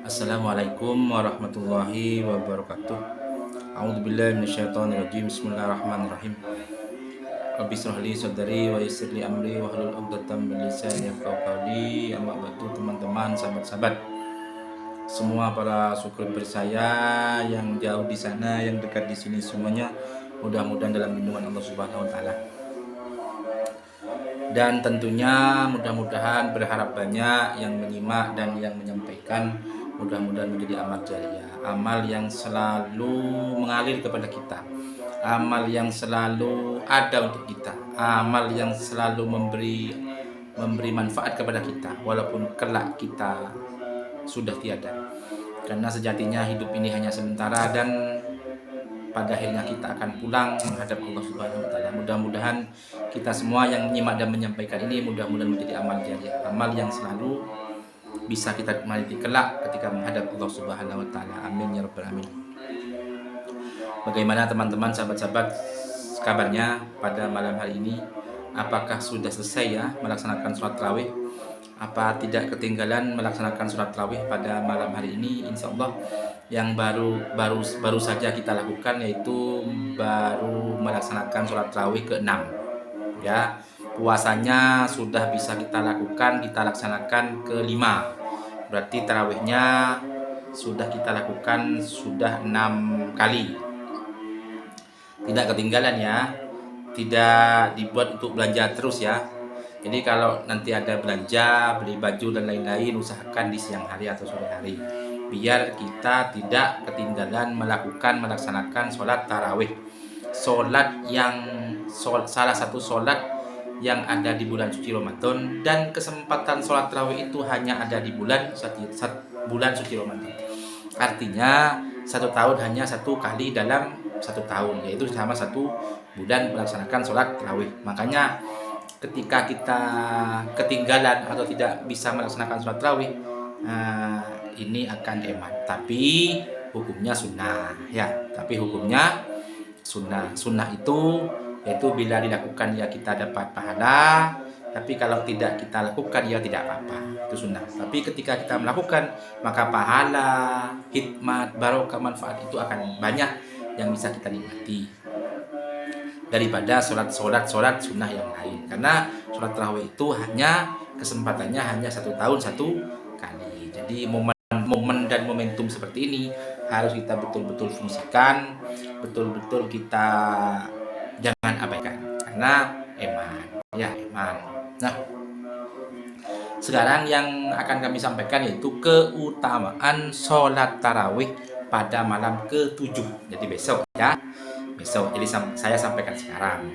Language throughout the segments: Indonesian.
Assalamualaikum warahmatullahi wabarakatuh. A'udzubillahi minasyaitonirrajim. Bismillahirrahmanirrahim. Rabbi shrah li sadri wa yassir li amri wa hlul 'uqdatam min lisani yafqahu qawli. Amma ba'du, teman-teman, sahabat-sahabat semua para subscriber saya yang jauh di sana, yang dekat di sini, semuanya mudah-mudahan dalam lindungan Allah Subhanahu wa taala. Dan tentunya mudah-mudahan berharap banyak yang menyimak dan yang menyampaikan, mudah-mudahan menjadi amal jariah, amal yang selalu mengalir kepada kita, amal yang selalu ada untuk kita, amal yang selalu memberi manfaat kepada kita walaupun kelak kita sudah tiada. Karena sejatinya hidup ini hanya sementara dan pada akhirnya kita akan pulang menghadap Allah Subhanahu wa taala. Mudah-mudahan kita semua yang menyimak dan menyampaikan ini mudah-mudahan menjadi amal jariah, amal yang selalu bisa kita nikmati kelak ketika menghadap Allah Subhanahu wa taala. Amin ya rabbal alamin. Bagaimana teman-teman, sahabat-sahabat, kabarnya pada malam hari ini? Apakah sudah selesai ya melaksanakan sholat tarawih? Apa tidak ketinggalan melaksanakan sholat tarawih pada malam hari ini? Insya Allah yang baru saja kita lakukan yaitu baru melaksanakan sholat tarawih ke-6 ya. Puasanya sudah bisa kita lakukan, kita laksanakan ke-5, berarti tarawihnya sudah kita lakukan sudah 6 kali. Tidak ketinggalan ya, tidak dibuat untuk belanja terus ya. Jadi kalau nanti ada belanja, beli baju dan lain-lain, usahakan di siang hari atau sore hari, biar kita tidak ketinggalan melaksanakan sholat tarawih. Salah satu sholat yang ada di bulan suci Ramadan, dan kesempatan sholat tarawih itu hanya ada di bulan suci Ramadan. Artinya satu tahun hanya satu kali dalam satu tahun, yaitu selama satu bulan melaksanakan sholat tarawih. Makanya ketika kita ketinggalan atau tidak bisa melaksanakan sholat tarawih, ini akan hemat, tapi hukumnya sunnah ya. Tapi hukumnya sunnah itu yaitu bila dilakukan ya kita dapat pahala, tapi kalau tidak kita lakukan ya tidak apa-apa, itu sunnah. Tapi ketika kita melakukan, maka pahala, hikmat, barokah, manfaat itu akan banyak yang bisa kita nikmati daripada sholat sunnah yang lain. Karena sholat tarawih itu hanya kesempatannya hanya satu tahun satu kali. Jadi momen dan momentum seperti ini harus kita betul-betul fungsikan, betul-betul kita jangan abaikan, karena eman. Nah, sekarang yang akan kami sampaikan yaitu keutamaan sholat tarawih pada malam ke-7. Jadi besok ya. Besok, jadi saya sampaikan sekarang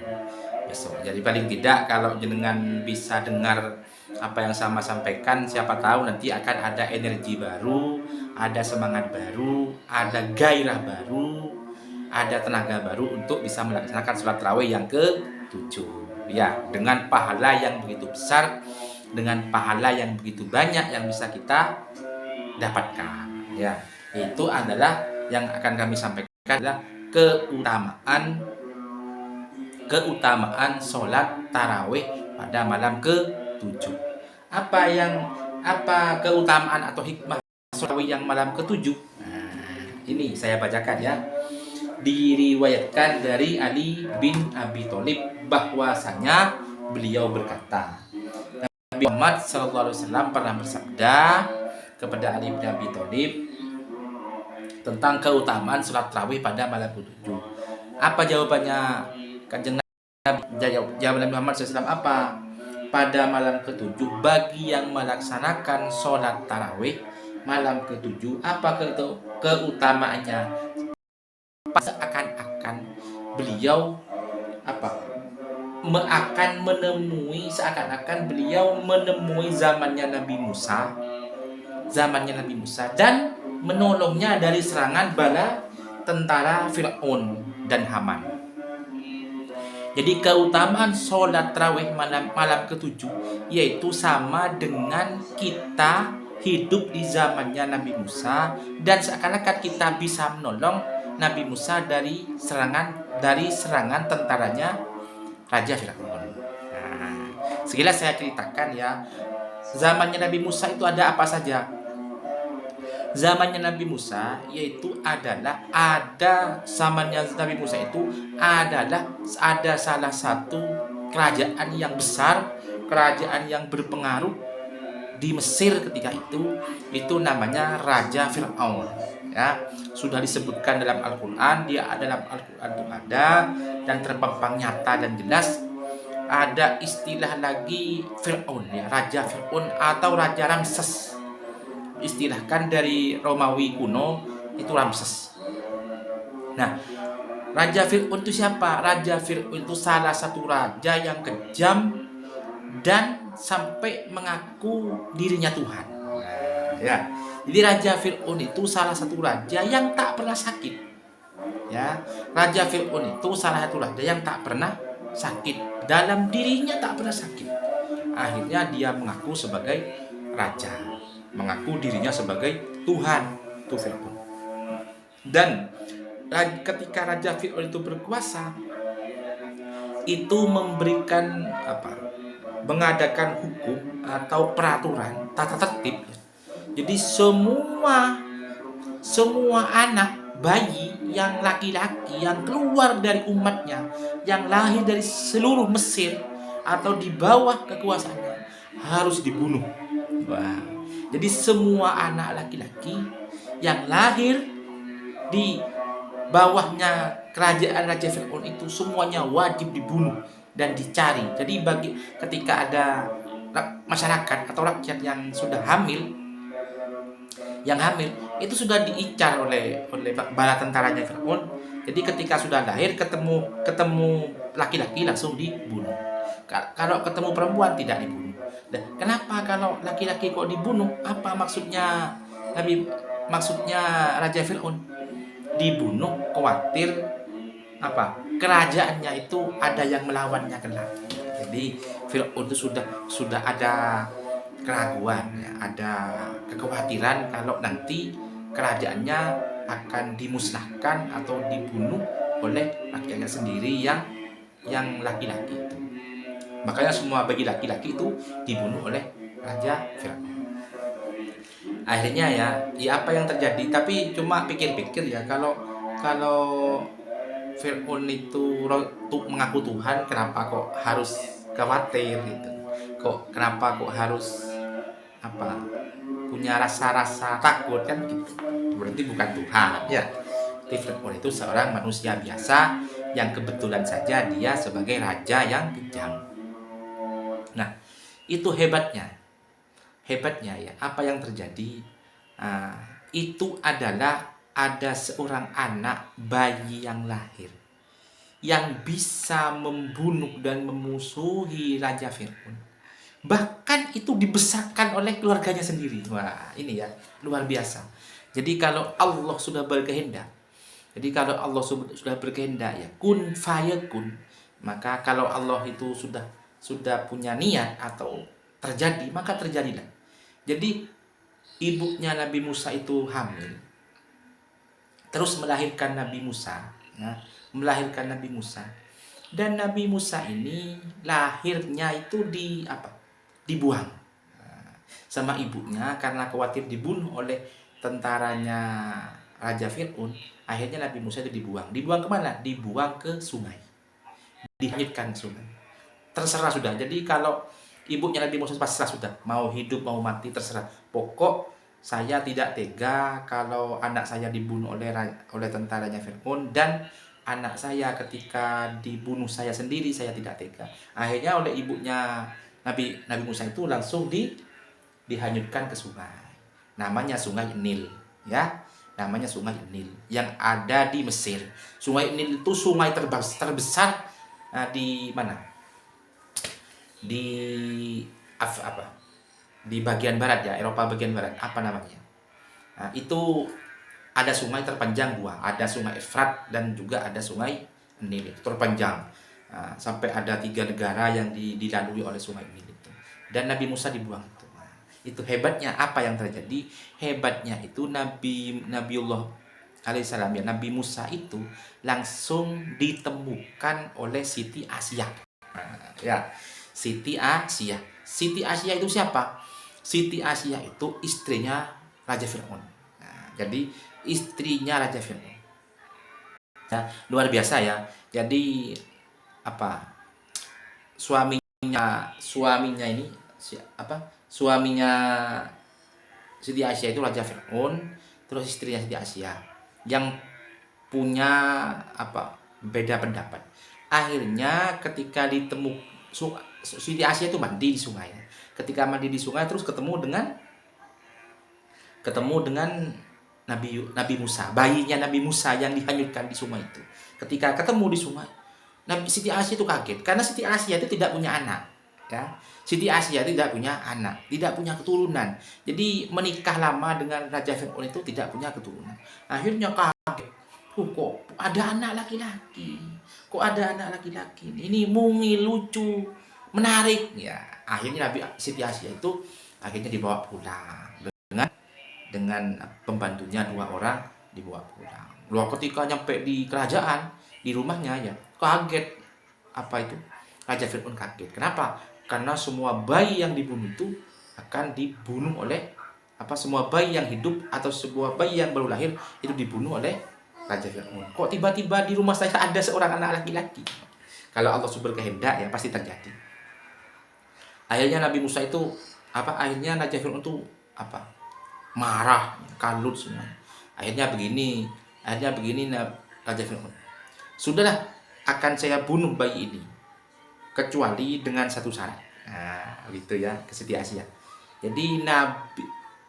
besok. Jadi paling tidak kalau jenengan bisa dengar apa yang sama sampaikan, siapa tahu nanti akan ada energi baru, ada semangat baru, ada gairah baru, ada tenaga baru untuk bisa melaksanakan sholat tarawih yang ke-7 ya, dengan pahala yang begitu besar, dengan pahala yang begitu banyak yang bisa kita dapatkan ya. Itu adalah yang akan kami sampaikan adalah keutamaan sholat tarawih pada malam ke-7. Apa keutamaan atau hikmah sholat tarawih yang malam ke-7? Ini saya bacakan ya. Diriwayatkan dari Ali bin Abi Thalib bahwasanya beliau berkata, Nabi Muhammad SAW pernah bersabda kepada Ali bin Abi Thalib tentang keutamaan sholat tarawih pada malam ke-7. Apa jawabannya Kanjeng Nabi? Jawaban Nabi Muhammad SAW apa? Pada malam ke-7 bagi yang melaksanakan sholat tarawih malam ke-7, apa keutamaannya? Seakan-akan beliau menemui zamannya Nabi Musa dan menolongnya dari serangan bala tentara Fir'aun dan Haman. Jadi keutamaan sholat tarawih malam ke-7 yaitu sama dengan kita hidup di zamannya Nabi Musa, dan seakan-akan kita bisa menolong Nabi Musa dari serangan tentaranya Raja Fir'aun. Sekilas saya ceritakan ya, zamannya Nabi Musa itu ada apa saja. Zamannya Nabi Musa yaitu adalah ada zamannya Nabi Musa itu adalah ada salah satu kerajaan yang besar, kerajaan yang berpengaruh di Mesir ketika itu namanya Raja Fir'aun. Ya, sudah disebutkan dalam Al-Qur'an, dia dalam Al-Qur'an itu ada dan terpampang nyata dan jelas. Ada istilah lagi Fir'aun ya, Raja Fir'aun atau Raja Ramses. Istilahkan dari Romawi kuno itu Ramses. Nah, Raja Fir'aun itu siapa? Raja Fir'aun itu salah satu raja yang kejam dan sampai mengaku dirinya Tuhan. Ya, jadi Raja Fir'aun itu salah satu raja yang tak pernah sakit. Ya, Raja Fir'aun itu salah satu raja yang tak pernah sakit. Dalam dirinya tak pernah sakit. Akhirnya dia mengaku sebagai raja, mengaku dirinya sebagai Tuhan, itu Fir'aun. Dan ketika Raja Fir'aun itu berkuasa, itu memberikan mengadakan hukum atau peraturan tata tertib. Jadi semua anak bayi yang laki-laki yang keluar dari umatnya, yang lahir dari seluruh Mesir atau di bawah kekuasaannya harus dibunuh. Wah. Jadi semua anak laki-laki yang lahir di bawahnya kerajaan Raja Fir'aun itu semuanya wajib dibunuh dan dicari. Jadi ketika ada masyarakat atau rakyat yang sudah hamil, itu sudah diincar oleh bala tentaranya Fir'aun. Jadi ketika sudah lahir ketemu laki-laki langsung dibunuh. Kalau ketemu perempuan tidak dibunuh. Dan kenapa kalau laki-laki kok dibunuh? Apa maksudnya Raja Fir'aun dibunuh? Khawatir kerajaannya itu ada yang melawannya kelak. Jadi Fir'aun itu sudah ada keraguan ya, ada kekhawatiran kalau nanti kerajaannya akan dimusnahkan atau dibunuh oleh rakyatnya sendiri yang laki-laki itu. Makanya semua bagi laki-laki itu dibunuh oleh Raja Fir'aun. Akhirnya ya apa yang terjadi? Tapi cuma pikir-pikir ya, kalau Fir'aun itu mengaku Tuhan, kenapa kok harus khawatir gitu? Kenapa kok harus punya rasa-rasa takut kan gitu? Berarti bukan Tuhan ya. Fir'aun itu seorang manusia biasa yang kebetulan saja dia sebagai raja yang kejam. Nah, itu hebatnya ya. Apa yang terjadi? Itu adalah ada seorang anak bayi yang lahir yang bisa membunuh dan memusuhi Raja Fir'aun. Bahkan itu dibesarkan oleh keluarganya sendiri. Wah, ini ya luar biasa. Jadi kalau Allah sudah berkehendak, ya kun fayakun, maka kalau Allah itu sudah punya niat atau terjadi, maka terjadilah. Jadi ibunya Nabi Musa itu hamil, terus melahirkan Nabi Musa, ya, dan Nabi Musa ini lahirnya itu dibuang sama ibunya karena khawatir dibunuh oleh tentaranya Raja Fir'aun. Akhirnya Nabi Musa itu dibuang kemana? Dibuang ke sungai, dihanyutkan sungai. Terserah sudah. Jadi kalau ibunya Nabi Musa pasrah sudah, mau hidup mau mati terserah. Pokok saya tidak tega kalau anak saya dibunuh oleh tentaranya Fir'aun, dan anak saya ketika dibunuh saya sendiri, saya tidak tega. Akhirnya oleh ibunya Nabi Musa itu langsung dihanyutkan ke sungai. Namanya Sungai Nil, ya. Namanya Sungai Nil yang ada di Mesir. Sungai Nil itu sungai terbesar di mana? Di bagian barat ya, Eropa bagian barat. Apa namanya? Itu ada sungai terpanjang dua, ada Sungai Efrat dan juga ada Sungai Nil itu terpanjang. Sampai ada 3 negara yang dilalui oleh Sungai Nil itu. Dan Nabi Musa dibuang itu. Itu hebatnya apa yang terjadi? Hebatnya itu Nabiullah alaihissalam ya, Nabi Musa itu langsung ditemukan oleh Siti Asia. Ya, Siti Asia. Siti Asia itu siapa? Siti Asia itu istrinya Raja Fir'aun. Jadi istrinya Raja Fir'aun. Ya, luar biasa ya. Jadi apa? Suaminya ini suaminya Siti Aisyah itu Raja Fir'aun, terus istrinya Siti Aisyah yang punya beda pendapat. Akhirnya ketika Siti Aisyah itu mandi di sungai. Ketika mandi di sungai terus ketemu dengan Nabi Musa, bayinya Nabi Musa yang dihanyutkan di sungai itu. Ketika ketemu di sungai, Siti Aisyah itu kaget karena Siti Aisyah itu tidak punya anak. Ya. Siti Aisyah tidak punya anak, tidak punya keturunan. Jadi menikah lama dengan Raja Fir'aun itu tidak punya keturunan. Akhirnya kaget. Kok ada anak laki-laki? Kok ada anak laki-laki? Ini mungil, lucu, menarik. Ya, akhirnya Siti Aisyah itu akhirnya dibawa pulang dengan pembantunya 2 orang, dibawa pulang. Loh, ketika nyampe di kerajaan, di rumahnya ya, kaget. Raja Fir'aun kaget. Kenapa? Karena semua bayi yang dibunuh itu akan dibunuh oleh semua bayi yang hidup atau sebuah bayi yang baru lahir itu dibunuh oleh Raja Fir'aun. Kok tiba-tiba di rumah saya ada seorang anak laki-laki? Kalau Allah berkehendak ya pasti terjadi. Akhirnya Nabi Musa itu akhirnya Raja Fir'aun itu marah, kalut semua. Akhirnya begini Raja Fir'aun. Sudahlah, akan saya bunuh bayi ini kecuali dengan satu syarat. Nah, gitu ya, ke Siti Aisyah. Jadi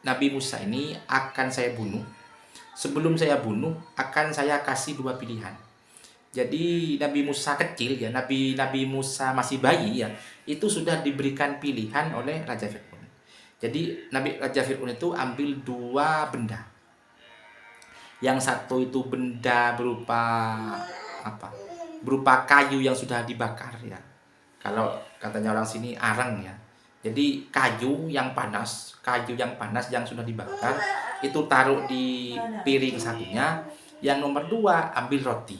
Nabi Musa ini akan saya bunuh. Sebelum saya bunuh, akan saya kasih 2 pilihan. Jadi Nabi Musa kecil ya, Nabi Musa masih bayi ya, itu sudah diberikan pilihan oleh Raja Fir'aun. Jadi Raja Fir'aun itu ambil 2 benda. Yang satu itu benda berupa kayu yang sudah dibakar ya. Kalau katanya orang sini arang ya. Jadi kayu yang panas yang sudah dibakar itu taruh di piring satunya. Yang nomor 2 ambil roti.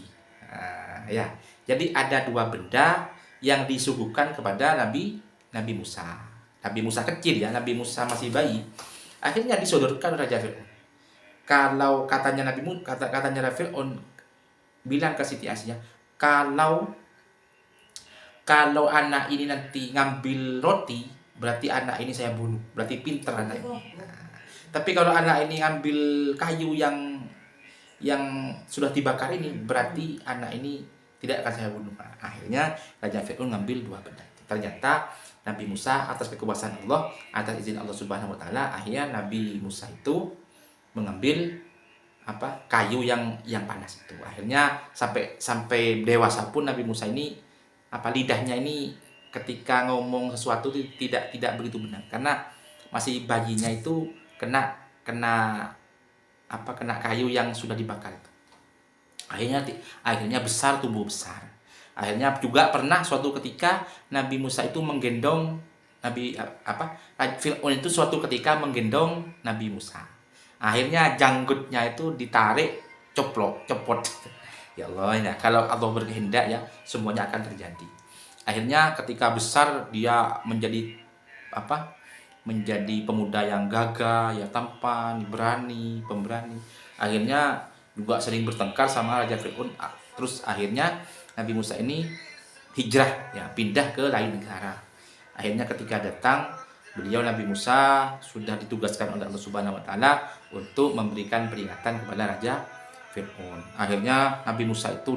Ya. Jadi ada 2 benda yang disuguhkan kepada Nabi Musa. Nabi Musa kecil ya, Nabi Musa masih bayi. Akhirnya disodorkan Raja Fir'aun. Kalau katanya Raja Fir'aun bilang ke Siti Aisyah, kalau anak ini nanti ngambil roti, berarti anak ini saya bunuh, berarti pintar anak ini. Tapi kalau anak ini ngambil kayu yang sudah dibakar ini, berarti anak ini tidak akan saya bunuh. Akhirnya Raja Fir'aun ngambil 2 benda. Ternyata Nabi Musa atas kekuasaan Allah, atas izin Allah Subhanahu wa taala, akhirnya Nabi Musa itu mengambil kayu yang panas itu. Akhirnya sampai dewasa pun Nabi Musa ini lidahnya ini ketika ngomong sesuatu tidak begitu benar karena masih bayinya itu kena kayu yang sudah dibakar itu. Akhirnya tumbuh besar. Akhirnya juga pernah suatu ketika Nabi Musa itu menggendong Fir'aun itu suatu ketika menggendong Nabi Musa. Akhirnya janggutnya itu ditarik, copot. Ya Allah, ya kalau Allah berkehendak ya semuanya akan terjadi. Akhirnya ketika besar dia menjadi pemuda yang gagah, ya tampan, berani, pemberani. Akhirnya juga sering bertengkar sama Raja Fir'aun. Terus akhirnya Nabi Musa ini hijrah ya, pindah ke lain negara. Akhirnya ketika datang beliau Nabi Musa sudah ditugaskan oleh Allah Subhanahu wa taala untuk memberikan peringatan kepada Raja Fir'aun. Akhirnya Nabi Musa itu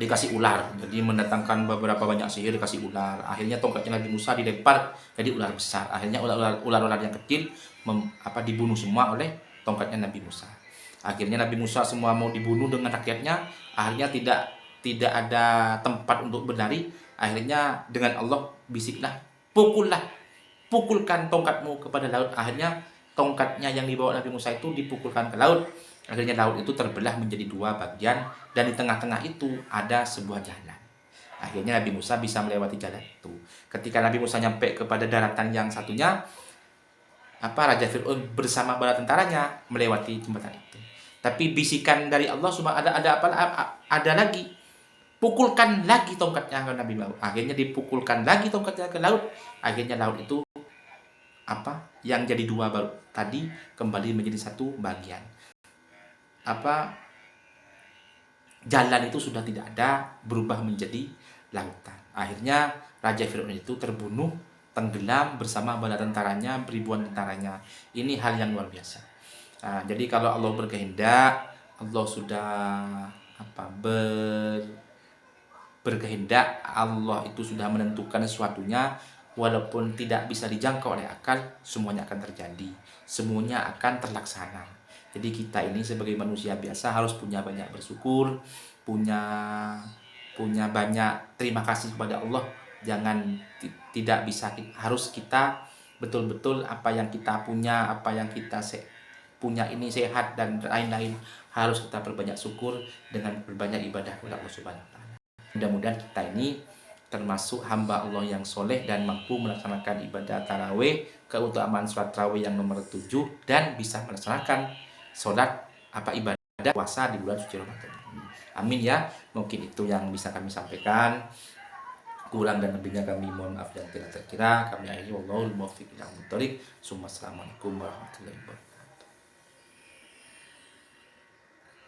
dikasih ular. Jadi mendatangkan beberapa banyak sihir, dikasih ular. Akhirnya tongkatnya Nabi Musa dilempar jadi ular besar. Akhirnya ular-ular yang kecil dibunuh semua oleh tongkatnya Nabi Musa. Akhirnya Nabi Musa semua mau dibunuh dengan rakyatnya. Akhirnya tidak ada tempat untuk berlari. Akhirnya dengan Allah bisiklah, pukulkan tongkatmu kepada laut. Akhirnya tongkatnya yang dibawa Nabi Musa itu dipukulkan ke laut. Akhirnya laut itu terbelah menjadi 2 bagian dan di tengah-tengah itu ada sebuah jalan. Akhirnya Nabi Musa bisa melewati jalan itu. Ketika Nabi Musa nyampe kepada daratan yang satunya, Raja Fir'aun bersama bala tentaranya melewati jembatan itu. Tapi bisikan dari Allah ada lagi. Pukulkan lagi tongkatnya ke Nabi laut. Akhirnya dipukulkan lagi tongkatnya ke laut. Akhirnya laut itu yang jadi dua baru tadi kembali menjadi satu bagian. Jalan itu sudah tidak ada, berubah menjadi lautan. Akhirnya Raja Firaun itu terbunuh, tenggelam bersama bala tentaranya, ribuan tentaranya. Ini hal yang luar biasa. Jadi kalau Allah berkehendak, Allah sudah berkehendak, Allah itu sudah menentukan sesuatunya, walaupun tidak bisa dijangkau oleh akal, semuanya akan terjadi, semuanya akan terlaksana. Jadi kita ini sebagai manusia biasa harus punya banyak bersyukur, punya banyak terima kasih kepada Allah. Tidak bisa, harus kita betul-betul apa yang kita punya, apa yang kita punya ini sehat dan lain-lain, harus kita berbanyak syukur dengan berbanyak ibadah kepada Allah Subhanahu wa taala. Mudah-mudahan kita ini termasuk hamba Allah yang soleh dan mampu melaksanakan ibadah tarawih, keutamaan sholat tarawih yang nomor 7, dan bisa melaksanakan sholat ibadah puasa di bulan suci Ramadan. Amin ya. Mungkin itu yang bisa kami sampaikan. Kurang dan lebihnya kami mohon maaf dan tidak terkira. Kami akhiri wallahul muwaffiq ila aqwamit thoriq. Assalamualaikum warahmatullahi wabarakatuh.